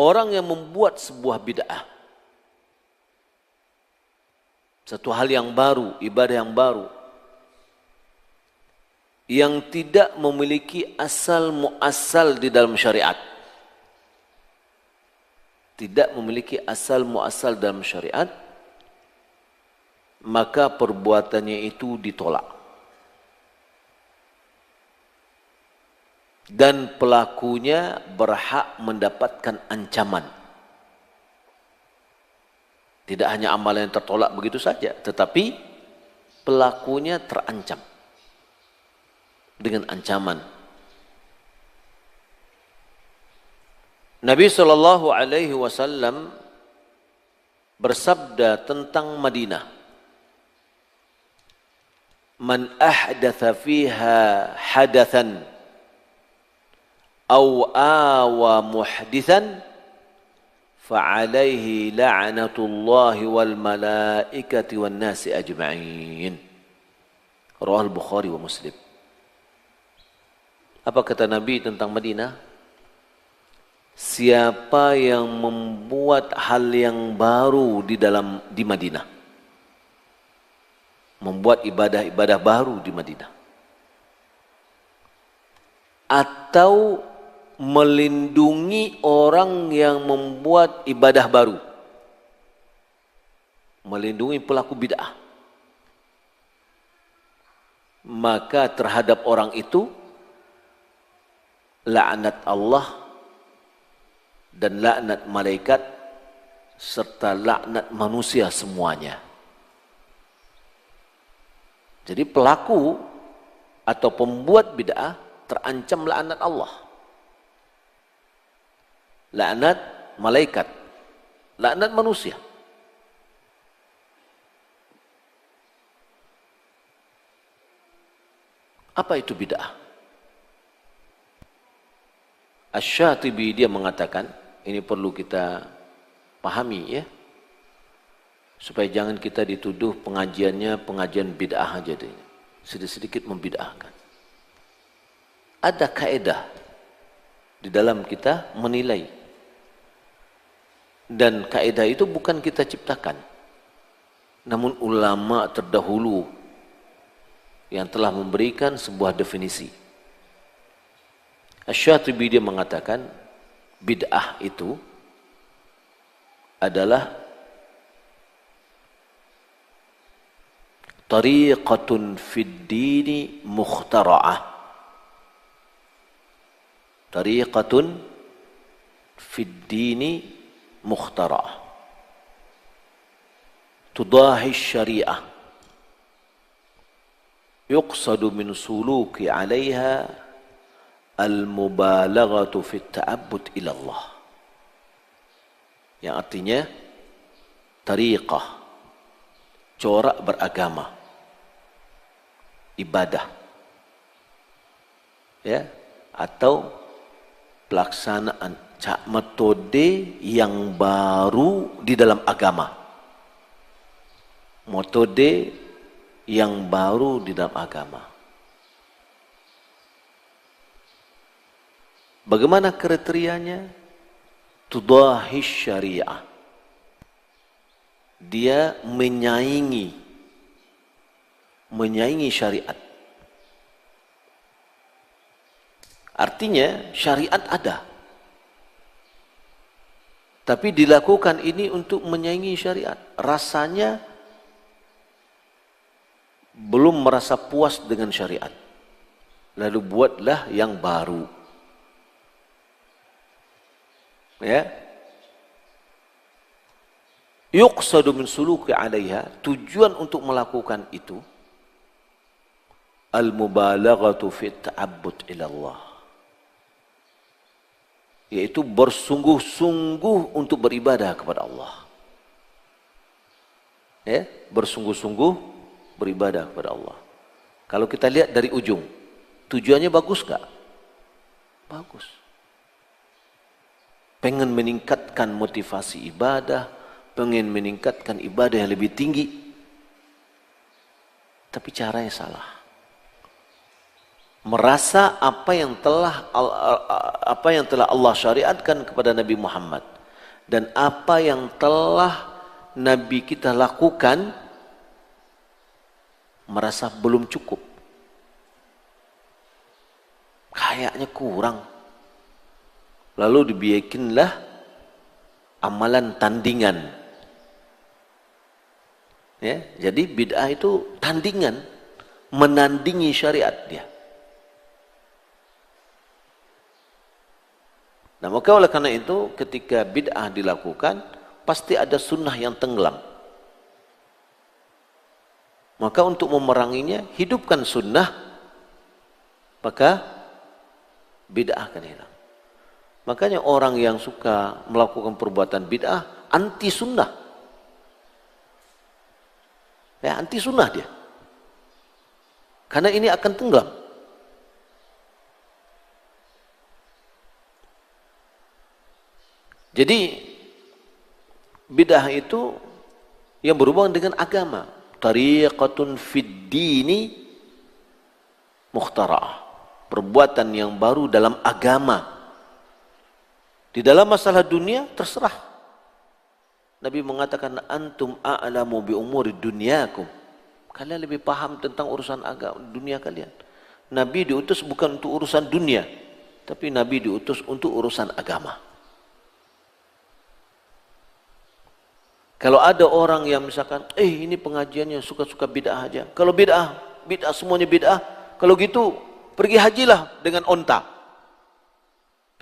orang yang membuat sebuah bid'ah, satu hal yang baru, ibadah yang baru, yang tidak memiliki asal muasal di dalam syariat, tidak memiliki asal muasal dalam syariat, maka perbuatannya itu ditolak. Dan pelakunya berhak mendapatkan ancaman. Tidak hanya amalan yang tertolak begitu saja, tetapi pelakunya terancam dengan ancaman. Nabi SAW bersabda tentang Madinah, "Man ahdatha fiha hadathan aw awa muhdithan fa'alaihi la'natullahi wal malaikati wan nasi ajma'in." Rawahul Bukhari wa Muslim. Apa kata Nabi tentang Madinah? Siapa yang membuat hal yang baru di Madinah, membuat ibadah-ibadah baru di Madinah, atau melindungi orang yang membuat ibadah baru, melindungi pelaku bid'ah, maka terhadap orang itu laknat Allah dan laknat malaikat serta laknat manusia semuanya. Jadi pelaku atau pembuat bid'ah terancam laknat Allah, laknat malaikat, laknat manusia. Apa itu bid'ah? Asy-Syatibi dia mengatakan, ini perlu kita pahami ya, supaya jangan kita dituduh pengajiannya pengajian bid'ah aja deh, sedikit-sedikit membid'ahkan. Ada kaedah di dalam kita menilai, dan kaedah itu bukan kita ciptakan, namun ulama terdahulu yang telah memberikan sebuah definisi. Asy-Syatibi dia mengatakan bid'ah itu adalah tariqatun fid dini mukhtara'ah. Tariqatun fid dini mukhtara'ah. Tudahi syari'ah. Yuqsadu min suluki 'alaiha al-mubalaghatu fit ta'abbud ila Allah. Yang artinya tariqah, corak beragama, ibadah, ya, atau pelaksanaan metode yang baru di dalam agama, metode yang baru di dalam agama. Bagaimana kriterianya? Tudahi syariah. Dia menyaingi syariat. Artinya syariat ada, tapi dilakukan ini untuk menyaingi syariat. Rasanya belum merasa puas dengan syariat, lalu buatlah yang baru. Ya, yuqsadu min suluki 'alaiha, tujuan untuk melakukan itu al-mubalaghatu fi ta'abbud ila Allah, yaitu bersungguh-sungguh untuk beribadah kepada Allah. Ya, bersungguh-sungguh beribadah kepada Allah. Kalau kita lihat dari ujung, tujuannya bagus gak? Bagus. Pengen meningkatkan motivasi ibadah, pengen meningkatkan ibadah yang lebih tinggi, tapi caranya salah. Merasa apa yang telah Allah syariatkan kepada Nabi Muhammad dan apa yang telah Nabi kita lakukan merasa belum cukup. Kayaknya kurang. Lalu dibikinlah amalan tandingan. Ya, jadi bid'ah itu tandingan, menandingi syariat dia. Nah, maka oleh karena itu ketika bid'ah dilakukan pasti ada sunnah yang tenggelam. Maka untuk memeranginya hidupkan sunnah, maka bid'ah akan hilang. Makanya orang yang suka melakukan perbuatan bid'ah anti sunnah. Ya, anti sunnah dia. Karena ini akan tenggelam. Jadi bid'ah itu yang berhubungan dengan agama. Tariqatun fid dini mukhtara'ah. Perbuatan yang baru dalam agama. Di dalam masalah dunia terserah. Nabi mengatakan antum a'lamu bi umuri dunyakum. Kalian lebih paham tentang urusan agama dunia kalian. Nabi diutus bukan untuk urusan dunia, tapi Nabi diutus untuk urusan agama. Kalau ada orang yang misalkan, ini pengajiannya suka-suka bid'ah aja. Kalau bid'ah semuanya bid'ah. Kalau gitu pergi hajilah dengan onta.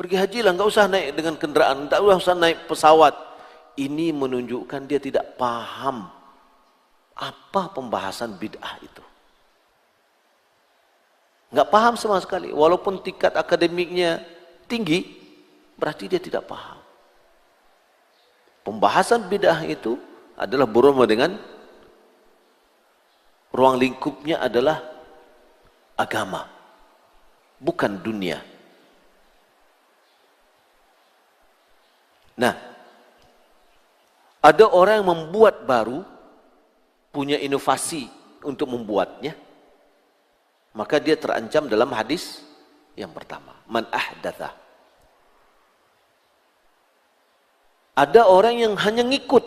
Pergi hajilah, nggak usah naik dengan kendaraan, nggak usah naik pesawat. Ini menunjukkan dia tidak paham apa pembahasan bid'ah itu. Nggak paham sama sekali. Walaupun tingkat akademiknya tinggi, berarti dia tidak paham. Pembahasan bid'ah itu adalah berhubungan dengan ruang lingkupnya adalah agama, bukan dunia. Nah, ada orang yang membuat baru, punya inovasi untuk membuatnya, maka dia terancam dalam hadis yang pertama, man ahdatha. Ada orang yang hanya ngikut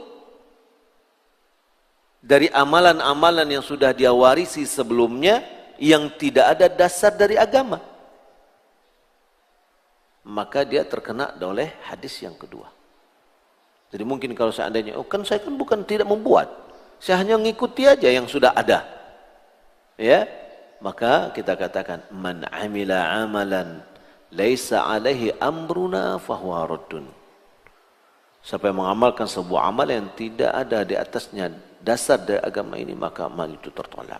dari amalan-amalan yang sudah dia warisi sebelumnya yang tidak ada dasar dari agama. Maka dia terkena oleh hadis yang kedua. Jadi mungkin kalau seandainya, saya kan bukan tidak membuat, saya hanya ngikuti aja yang sudah ada. Ya, maka kita katakan man amila amalan laisa alaihi amruna fahuwa raddun. Siapa yang mengamalkan sebuah amal yang tidak ada di atasnya dasar dari agama ini, maka amal itu tertolak.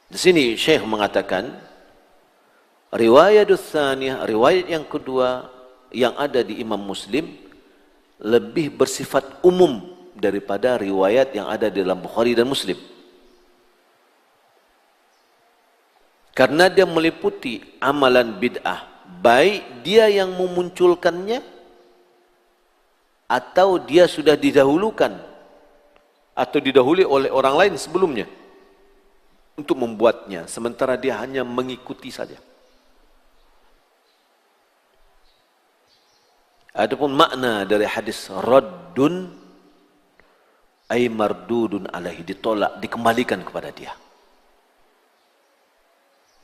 Di sini Syekh mengatakan riwayat tsaniyah, riwayat yang kedua yang ada di Imam Muslim lebih bersifat umum daripada riwayat yang ada di dalam Bukhari dan Muslim. Karena dia meliputi amalan bid'ah, baik dia yang memunculkannya atau dia sudah didahulukan atau didahului oleh orang lain sebelumnya untuk membuatnya, sementara dia hanya mengikuti saja. Adapun makna dari hadis raddun ay mardudun alaihi, ditolak, dikembalikan kepada dia.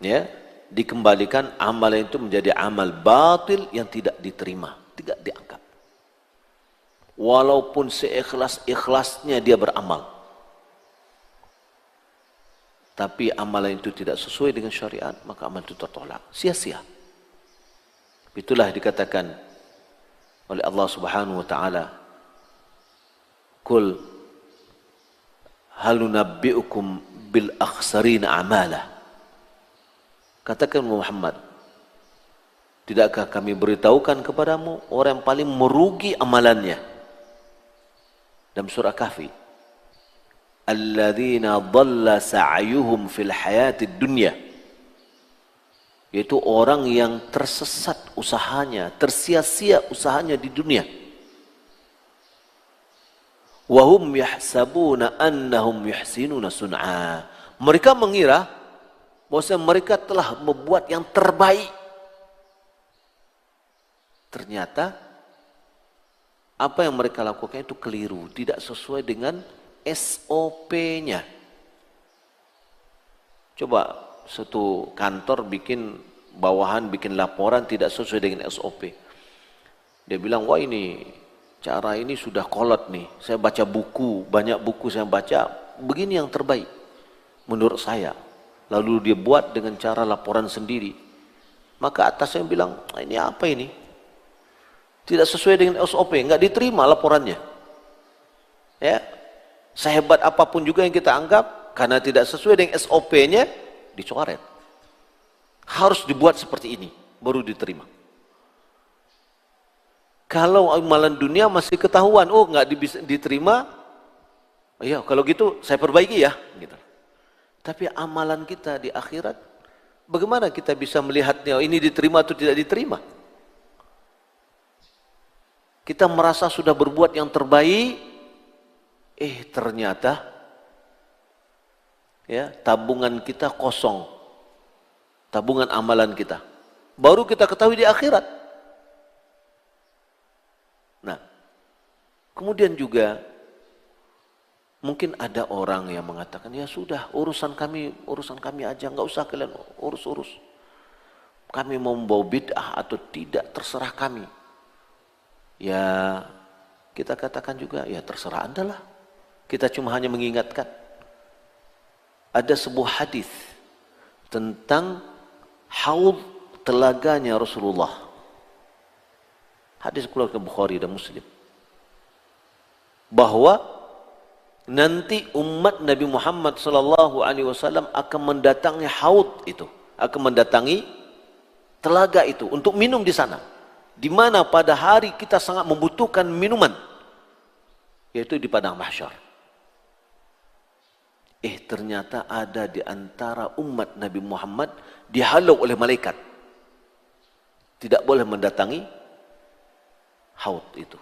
Ya, dikembalikan amalan itu menjadi amal batil yang tidak diterima, tidak dianggap. Walaupun seikhlas-ikhlasnya dia beramal, tapi amalan itu tidak sesuai dengan syariat, maka amal itu tertolak, sia-sia. Itulah dikatakan oleh Allah Subhanahu wa taala, "Qul hal nunabbi'ukum bil akhsarina a'mala." Katakan Muhammad, tidakkah kami beritahukan kepadamu orang yang paling merugi amalannya? Dalam surah Kahfi, alladzina dhalla sa'yuhum fil hayatid dunya, yaitu orang yang tersesat usahanya, tersia-sia usahanya di dunia. Wahum yahsabuna annahum yuhsinuna sun'a. Mereka mengira bahwa mereka telah membuat yang terbaik. ternyata apa yang mereka lakukan itu keliru, tidak sesuai dengan SOP-nya. Coba satu kantor bikin bawahan, bikin laporan tidak sesuai dengan SOP. Dia bilang, wah ini cara ini sudah kolot nih. Saya baca buku, banyak buku saya baca, begini yang terbaik menurut saya. Lalu dia buat dengan cara laporan sendiri. Maka atasnya bilang, ini apa ini? Tidak sesuai dengan SOP, nggak diterima laporannya. Ya, sehebat apapun juga yang kita anggap, karena tidak sesuai dengan SOP-nya, dicoret. Harus dibuat seperti ini, baru diterima. Kalau amalan dunia masih ketahuan, oh nggak diterima, iya kalau gitu saya perbaiki ya. Gitu. Tapi amalan kita di akhirat, bagaimana kita bisa melihatnya, ini diterima atau tidak diterima? Kita merasa sudah berbuat yang terbaik, ternyata ya tabungan kita kosong, tabungan amalan kita. Baru kita ketahui di akhirat. Nah, kemudian juga mungkin ada orang yang mengatakan, ya sudah urusan kami aja, nggak usah kalian urus-urus. Kami mau membawa bid'ah atau tidak terserah kami. Ya kita katakan juga, ya terserah Anda lah. Kita cuma hanya mengingatkan. Ada sebuah hadis tentang haud telaganya Rasulullah. Hadis keluarga Bukhari dan Muslim. Bahwa nanti umat Nabi Muhammad SAW akan mendatangi haud itu, akan mendatangi telaga itu untuk minum di sana. Di mana pada hari kita sangat membutuhkan minuman, yaitu di padang mahsyar. Ternyata ada di antara umat Nabi Muhammad dihalau oleh malaikat, tidak boleh mendatangi haud itu.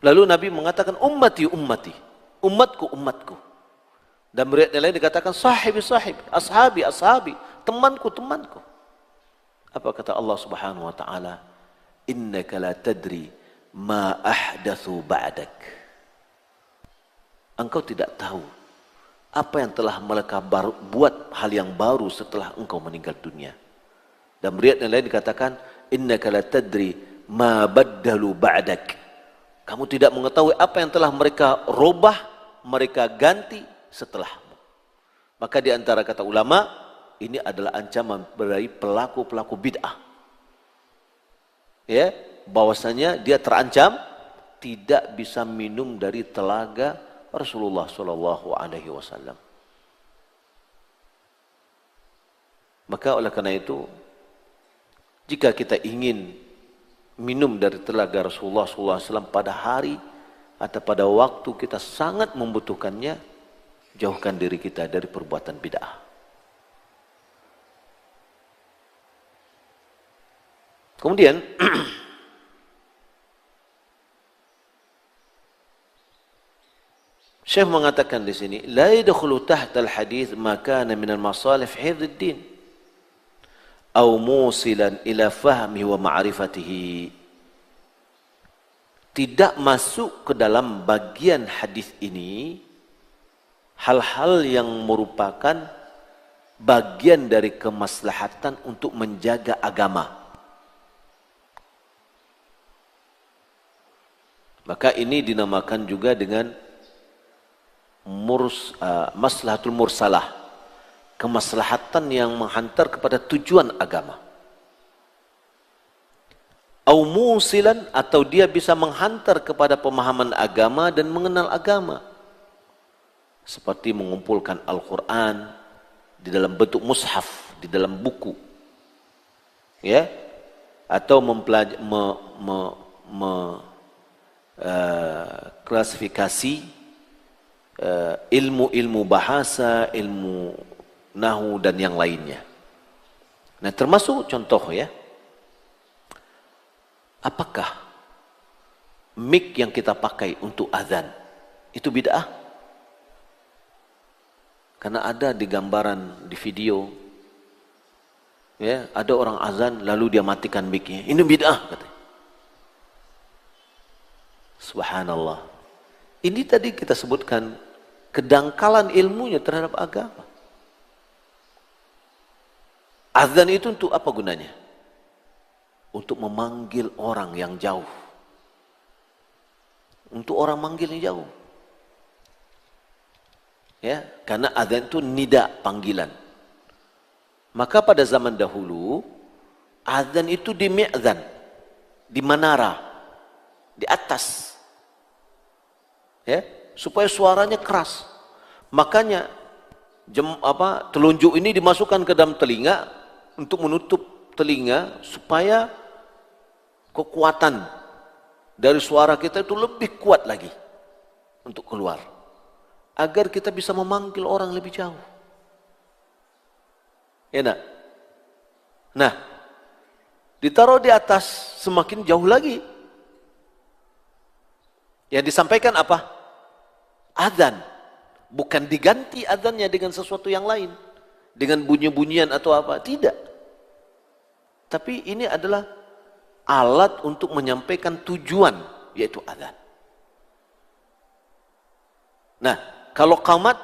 Lalu Nabi mengatakan, ummati, ummati, umatku, umatku. Dan riwayat lain dikatakan, sahibi, sahibi, ashabi, ashabi, temanku, temanku. Apa kata Allah Subhanahu wa taala? Innaka la tadri ma ahdatsu ba'dak. Engkau tidak tahu apa yang telah mereka buat hal yang baru setelah engkau meninggal dunia. Dan riwayat yang lain dikatakan, innaka la tadri ma baddalu ba'dak. Kamu tidak mengetahui apa yang telah mereka robah, mereka ganti setelahmu. Maka di antara kata ulama, ini adalah ancaman dari pelaku-pelaku bid'ah. Ya, bahwasanya dia terancam tidak bisa minum dari telaga Rasulullah Shallallahu Alaihi Wasallam. Maka oleh karena itu, jika kita ingin minum dari telaga Rasulullah SAW pada hari atau pada waktu kita sangat membutuhkannya, jauhkan diri kita dari perbuatan bid'ah. Kemudian Syekh mengatakan di sini, la yadkhulu tahta al-hadits ma kana min al-masalih hifdz ad-din aw musilan ila fahmihi wa ma'rifatihi. Tidak masuk ke dalam bagian hadis ini hal-hal yang merupakan bagian dari kemaslahatan untuk menjaga agama. Maka ini dinamakan juga dengan maslahatul mursalah, kemaslahatan yang menghantar kepada tujuan agama. Au musilan, atau dia bisa menghantar kepada pemahaman agama dan mengenal agama. Seperti mengumpulkan Al-Quran di dalam bentuk mushaf, di dalam buku. Ya, atau klasifikasi ilmu-ilmu bahasa, ilmu nahu dan yang lainnya. Nah, termasuk contoh ya, apakah mic yang kita pakai untuk azan itu bid'ah? Karena ada di gambaran, di video, Ya, ada orang azan lalu dia matikan mic-nya. Ini bid'ah katanya. Subhanallah. Ini tadi kita sebutkan kedangkalan ilmunya terhadap agama. Azan itu untuk apa gunanya? Untuk memanggil orang yang jauh. Untuk orang manggil yang jauh. Ya, karena azan itu nida, panggilan. Maka pada zaman dahulu azan itu di mi'zan, di menara, di atas. Ya, supaya suaranya keras. Makanya telunjuk ini dimasukkan ke dalam telinga untuk menutup telinga supaya kekuatan dari suara kita itu lebih kuat lagi untuk keluar. Agar kita bisa memanggil orang lebih jauh. Ya nak? Nah, ditaruh di atas semakin jauh lagi. Yang disampaikan apa? Adzan. Bukan diganti adzannya dengan sesuatu yang lain. Dengan bunyi-bunyian atau apa. Tidak. Tapi ini adalah alat untuk menyampaikan tujuan, yaitu adzan. Nah, kalau qamat,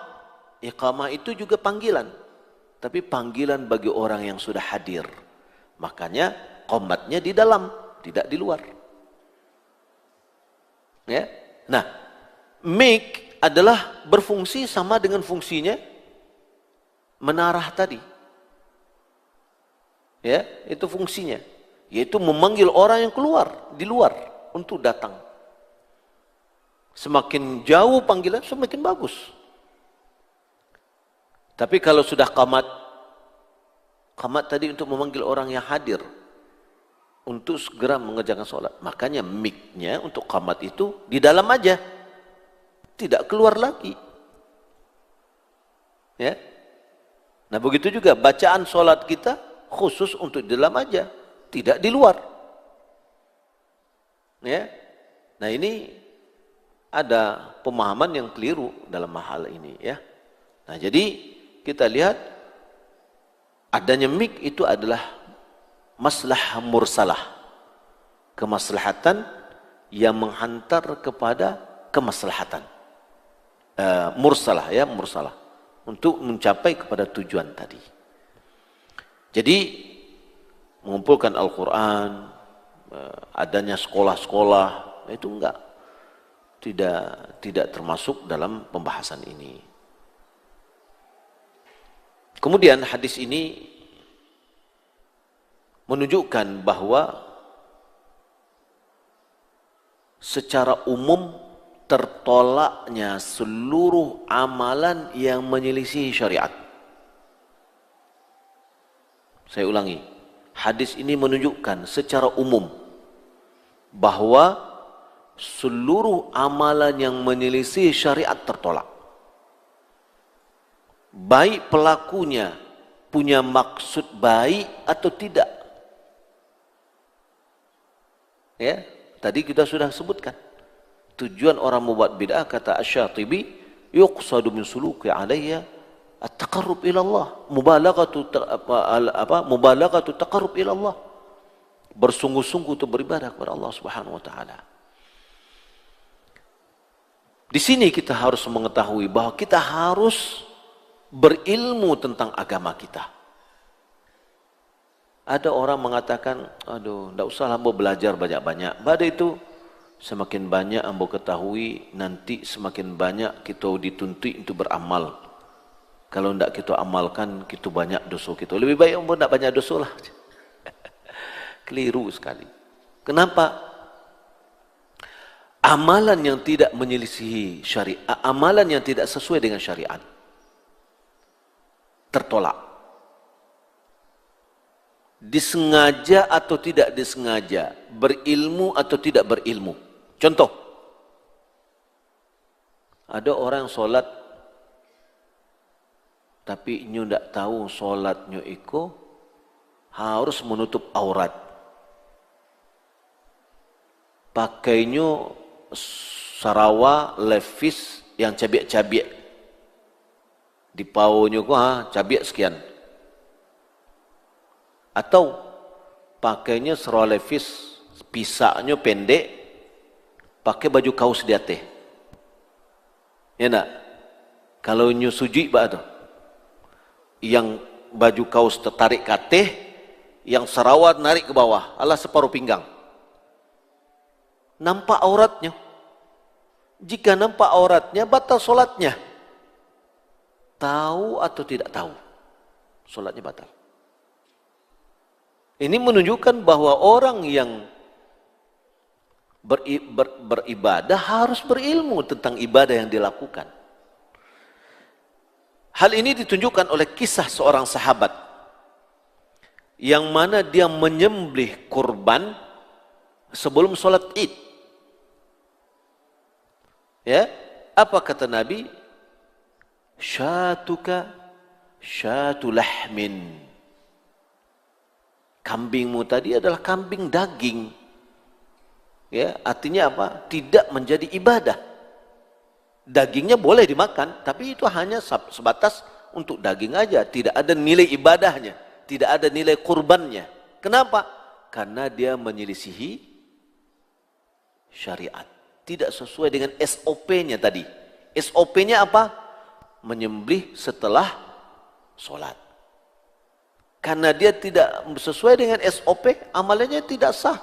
iqamah itu juga panggilan. Tapi panggilan bagi orang yang sudah hadir. Makanya qamatnya di dalam, tidak di luar. Ya. Nah, mic adalah berfungsi sama dengan fungsinya menarah tadi. Ya, itu fungsinya, yaitu memanggil orang yang keluar di luar untuk datang. Semakin jauh panggilan semakin bagus. Tapi kalau sudah qamat tadi untuk memanggil orang yang hadir untuk segera mengerjakan sholat. Makanya mic-nya untuk qamat itu di dalam aja, tidak keluar lagi. Ya. Nah begitu juga bacaan sholat kita khusus untuk di dalam aja, tidak di luar. Ya. Nah ini ada pemahaman yang keliru dalam hal ini, ya. Nah jadi kita lihat adanya mic itu adalah maslahah mursalah, kemaslahatan yang menghantar kepada kemaslahatan. Mursalah, ya, mursalah, untuk mencapai kepada tujuan tadi. Jadi mengumpulkan Al-Quran, adanya sekolah-sekolah, itu tidak termasuk dalam pembahasan ini. Kemudian hadis ini menunjukkan bahwa secara umum tertolaknya seluruh amalan yang menyelisihi syariat. Saya ulangi, hadis ini menunjukkan secara umum bahwa seluruh amalan yang menyelisih syariat tertolak. Baik pelakunya punya maksud baik atau tidak. Ya, tadi kita sudah sebutkan. Tujuan orang membuat bid'ah, kata Asy-Syatibi, yuqsadu min suluki alayya at-taqarrub ila Allah, mubalaghatu taqarrub ila Allah. Bersungguh-sungguh untuk beribadah kepada Allah Subhanahu wa taala. Di sini kita harus mengetahui bahwa kita harus berilmu tentang agama kita. Ada orang mengatakan, aduh, tidak usah hamba belajar banyak-banyak. Pada itu, semakin banyak hamba ketahui, nanti semakin banyak kita dituntut untuk beramal. Kalau tidak kita amalkan, kita banyak dosa kita. Lebih baik hamba tidak banyak dosa lah. Keliru sekali. Kenapa? Amalan yang tidak menyelisihi syariat, amalan yang tidak sesuai dengan syariat, tertolak. Disengaja atau tidak disengaja, berilmu atau tidak berilmu. Contoh, ada orang solat tapi nyu tidak tahu solatnya itu harus menutup aurat. Pakainya sarawa levis yang cabiak-cabiak. Di paunya cabiak sekian. Atau pakainya serole levis, pisaknya pendek, pakai baju kaos di atas. Ya nak? Kalau nyusuji bah tu. Yang baju kaos tertarik ke atas, yang serawat narik ke bawah, alah separuh pinggang. Nampak auratnya. Jika nampak auratnya, batal solatnya. Tahu atau tidak tahu, solatnya batal. Ini menunjukkan bahwa orang yang beribadah harus berilmu tentang ibadah yang dilakukan. Hal ini ditunjukkan oleh kisah seorang sahabat yang mana dia menyembelih kurban sebelum sholat Id. Ya, apa kata Nabi? Syatuka syatu lahmin. Kambingmu tadi adalah kambing daging. Ya, artinya apa? Tidak menjadi ibadah. Dagingnya boleh dimakan, tapi itu hanya sebatas untuk daging aja, tidak ada nilai ibadahnya, tidak ada nilai kurbannya. Kenapa? Karena dia menyelisihi syariat, tidak sesuai dengan SOP-nya tadi. SOP-nya apa? Menyembelih setelah sholat. Karena dia tidak sesuai dengan SOP, amalannya tidak sah.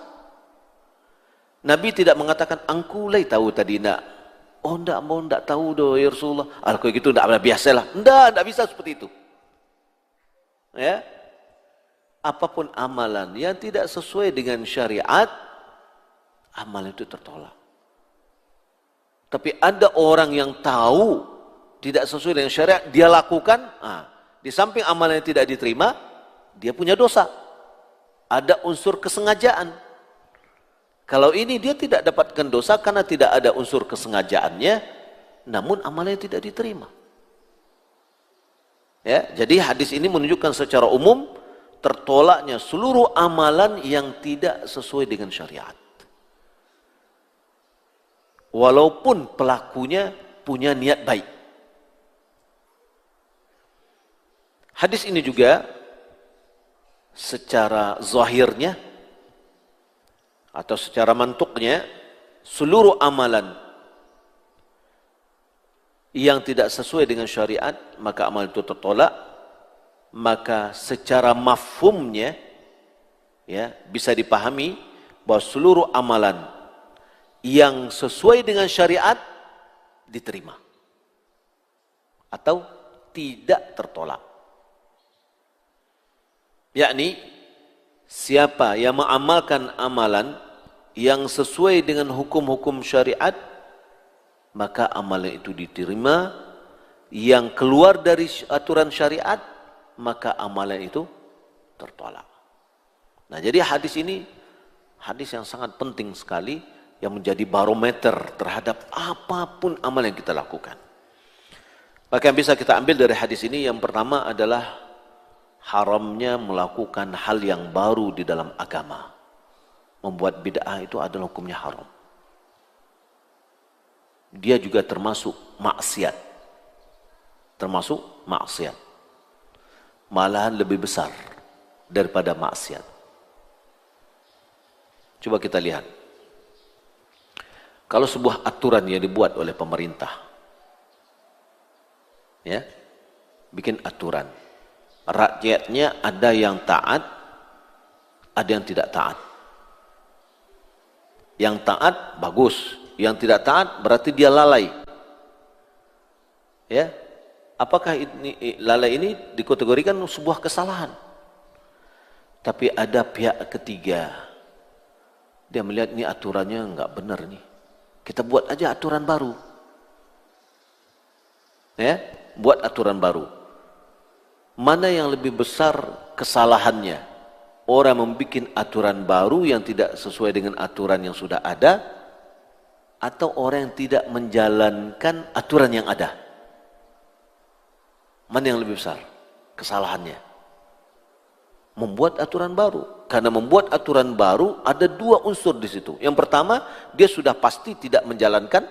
Nabi tidak mengatakan, angkulai tahu tadi nak. Oh enggak tahu doh ya Rasulullah. Kalau gitu enggak biasalah. Enggak bisa seperti itu. Ya. Apapun amalan yang tidak sesuai dengan syariat, amalan itu tertolak. Tapi ada orang yang tahu tidak sesuai dengan syariat, dia lakukan, di samping amalan yang tidak diterima, dia punya dosa. Ada unsur kesengajaan. Kalau ini dia tidak dapatkan dosa karena tidak ada unsur kesengajaannya, namun amalnya tidak diterima. Ya, jadi hadis ini menunjukkan secara umum tertolaknya seluruh amalan yang tidak sesuai dengan syariat. Walaupun pelakunya punya niat baik. Hadis ini juga secara zahirnya atau secara mantuknya, seluruh amalan yang tidak sesuai dengan syariat, maka amal itu tertolak. Maka secara mafhumnya, ya, bisa dipahami bahwa seluruh amalan yang sesuai dengan syariat diterima atau tidak tertolak. Yakni siapa yang mengamalkan amalan yang sesuai dengan hukum-hukum syariat, maka amalan itu diterima. Yang keluar dari aturan syariat, maka amalan itu tertolak. Nah, jadi hadis ini hadis yang sangat penting sekali, yang menjadi barometer terhadap apapun amalan yang kita lakukan. Maka yang bisa kita ambil dari hadis ini, yang pertama adalah haramnya melakukan hal yang baru di dalam agama. Membuat bid'ah itu adalah hukumnya haram. Dia juga termasuk maksiat. Termasuk maksiat. Malahan lebih besar daripada maksiat. Coba kita lihat. Kalau sebuah aturan yang dibuat oleh pemerintah, ya, bikin aturan. Rakyatnya ada yang taat, ada yang tidak taat. Yang taat bagus, yang tidak taat berarti dia lalai. Ya, apakah ini lalai ini dikategorikan sebuah kesalahan? Tapi ada pihak ketiga, dia melihat ini aturannya enggak benar nih. Kita buat aja aturan baru. Ya, buat aturan baru. Mana yang lebih besar kesalahannya? Orang membuat aturan baru yang tidak sesuai dengan aturan yang sudah ada, atau orang yang tidak menjalankan aturan yang ada? Mana yang lebih besar kesalahannya? Membuat aturan baru. Karena membuat aturan baru ada dua unsur di situ. Yang pertama, dia sudah pasti tidak menjalankan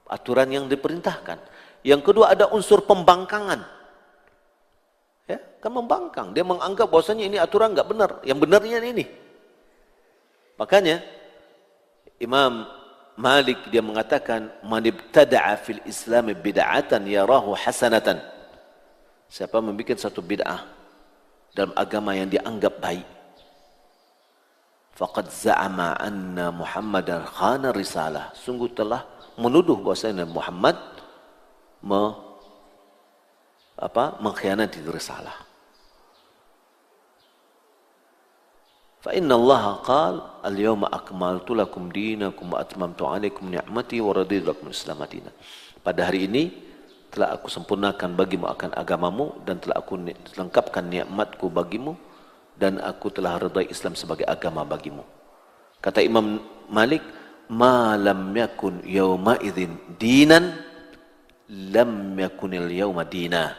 aturan yang diperintahkan. Yang kedua, ada unsur pembangkangan. Ya, kan membangkang. Dia menganggap bahwasanya ini aturan nggak benar. Yang benarnya ini. Makanya Imam Malik dia mengatakan, "Man ibtada'a fil Islam bid'atan yarahu hasanatan." Siapa membuat satu bid'ah dalam agama yang dianggap baik, faqad za'ama anna Muhammadan khana risalah. Sungguh telah menuduh bahwasanya Muhammad mengkhianati risalah. Fa inna Allah qala al-yawma akmaltu lakum dinakum wa atmamtu 'alaikum ni'mati wa raditu lakum al-Islam dinan. Pada hari ini telah aku sempurnakan bagimu akan agamamu dan telah aku lengkapkan nikmatku bagimu dan aku telah redai Islam sebagai agama bagimu. Kata Imam Malik, ma lam yakun yawma idzin dinan lam yakunil yawma dina.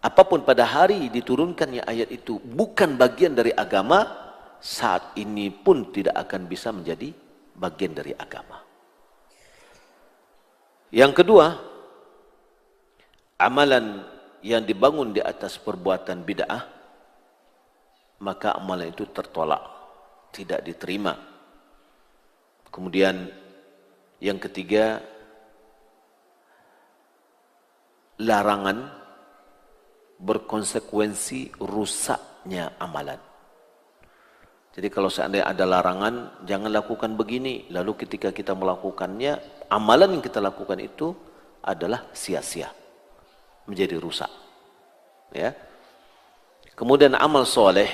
Apapun pada hari diturunkannya ayat itu bukan bagian dari agama, saat ini pun tidak akan bisa menjadi bagian dari agama. Yang kedua, amalan yang dibangun di atas perbuatan bid'ah, maka amalan itu tertolak, tidak diterima. Kemudian yang ketiga, larangan berkonsekuensi rusaknya amalan. Jadi kalau seandainya ada larangan, jangan lakukan begini. Lalu ketika kita melakukannya, amalan yang kita lakukan itu adalah sia-sia, menjadi rusak. Ya. Kemudian amal soleh,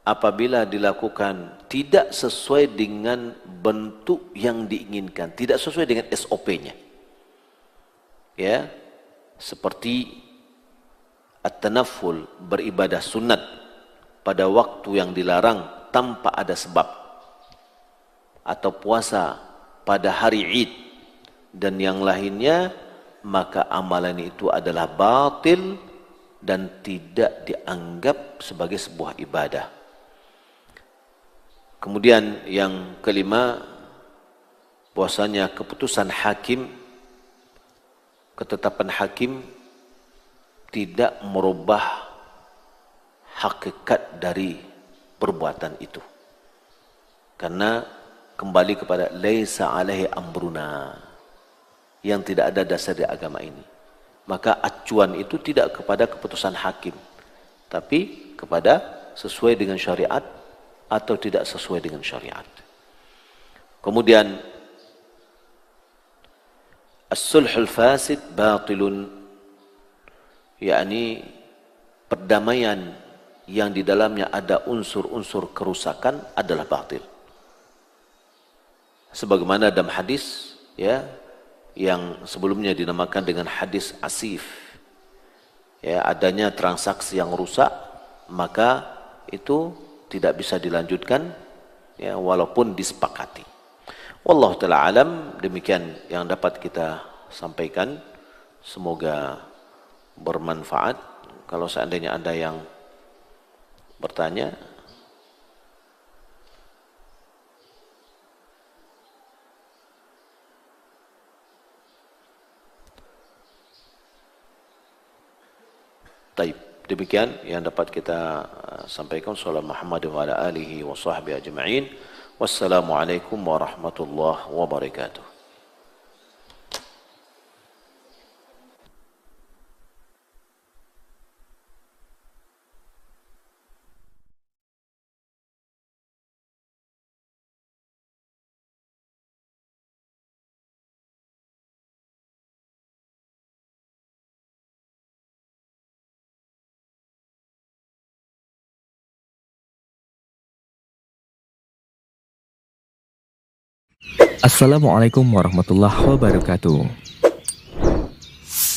apabila dilakukan tidak sesuai dengan bentuk yang diinginkan, tidak sesuai dengan SOP-nya. Ya, seperti at-tanafful, beribadah sunat pada waktu yang dilarang tanpa ada sebab, atau puasa pada hari Id dan yang lainnya, maka amalan itu adalah batil dan tidak dianggap sebagai sebuah ibadah. Kemudian yang kelima, bahwasanya keputusan hakim, ketetapan hakim tidak merubah hakikat dari perbuatan itu. Karena kembali kepada laisa alaihi amruna, yang tidak ada dasar di agama ini. Maka acuan itu tidak kepada keputusan hakim, tapi kepada sesuai dengan syariat atau tidak sesuai dengan syariat. Kemudian as-sulhul fasid batilun, yakni perdamaian yang di dalamnya ada unsur-unsur kerusakan adalah batil. Sebagaimana dalam hadis ya yang sebelumnya dinamakan dengan hadis asif, ya, adanya transaksi yang rusak, maka itu tidak bisa dilanjutkan, ya, walaupun disepakati. Wallahu ta'ala alam, demikian yang dapat kita sampaikan. Semoga bermanfaat. Kalau seandainya ada yang bertanya, taib. Demikian yang dapat kita sampaikan. Sallallahu Muhammad wa ala alihi wa sahbihi ajma'in. Wassalamualaikum warahmatullahi wabarakatuh. Assalamualaikum warahmatullahi wabarakatuh.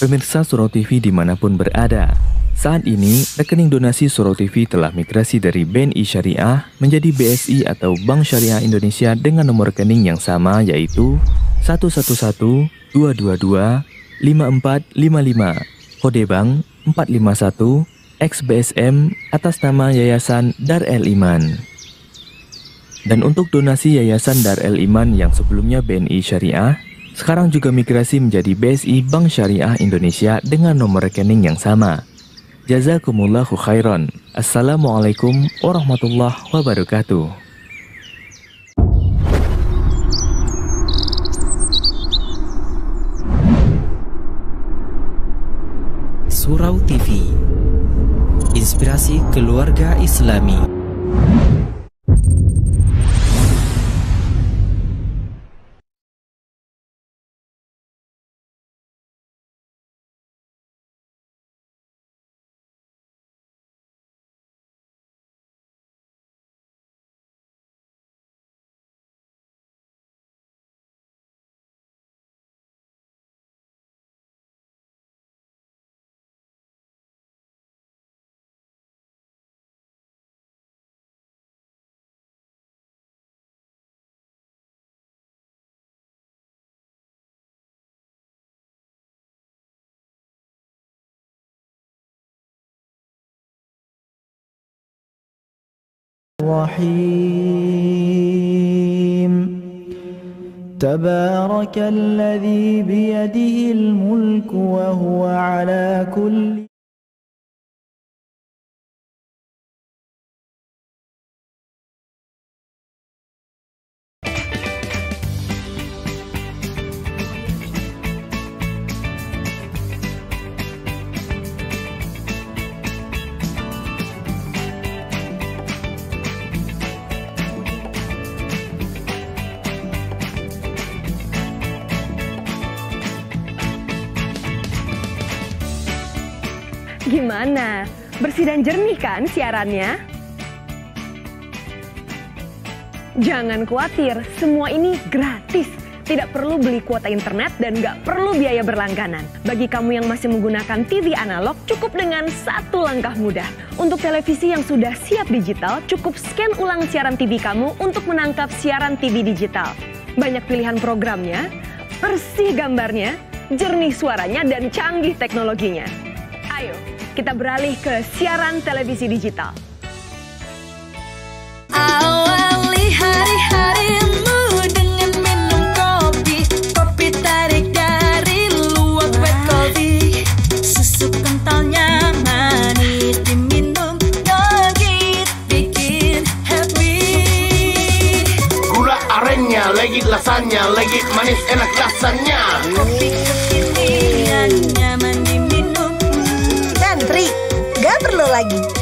Pemirsa Surau TV dimanapun berada, saat ini rekening donasi Surau TV telah migrasi dari BNI Syariah menjadi BSI atau Bank Syariah Indonesia dengan nomor rekening yang sama, yaitu 111-222-5455, kode bank 451 XBSM atas nama Yayasan Darul Iman. Dan untuk donasi Yayasan Darul Iman yang sebelumnya BNI Syariah, sekarang juga migrasi menjadi BSI Bank Syariah Indonesia dengan nomor rekening yang sama, Jazakumullahu khairan. Assalamualaikum warahmatullahi wabarakatuh. Surau TV, inspirasi keluarga Islami. الرحيم تبارك الذي بيده الملك وهو على كل Gimana? Bersih dan jernih kan siarannya? Jangan khawatir, semua ini gratis. Tidak perlu beli kuota internet dan nggak perlu biaya berlangganan. Bagi kamu yang masih menggunakan TV analog, cukup dengan satu langkah mudah. Untuk televisi yang sudah siap digital, cukup scan ulang siaran TV kamu untuk menangkap siaran TV digital. Banyak pilihan programnya, bersih gambarnya, jernih suaranya, dan canggih teknologinya. Ayo, kita beralih ke siaran televisi digital. Awali hari-harimu dengan minum kopi. Kopi tarik dari luwak wet coffee. Susu kentalnya manis diminum, gigit bikin happy. Gula arennya, lagi lasanya, lagi manis enak rasanya. Kopi kekinian nyaman diminum. Gak perlu lagi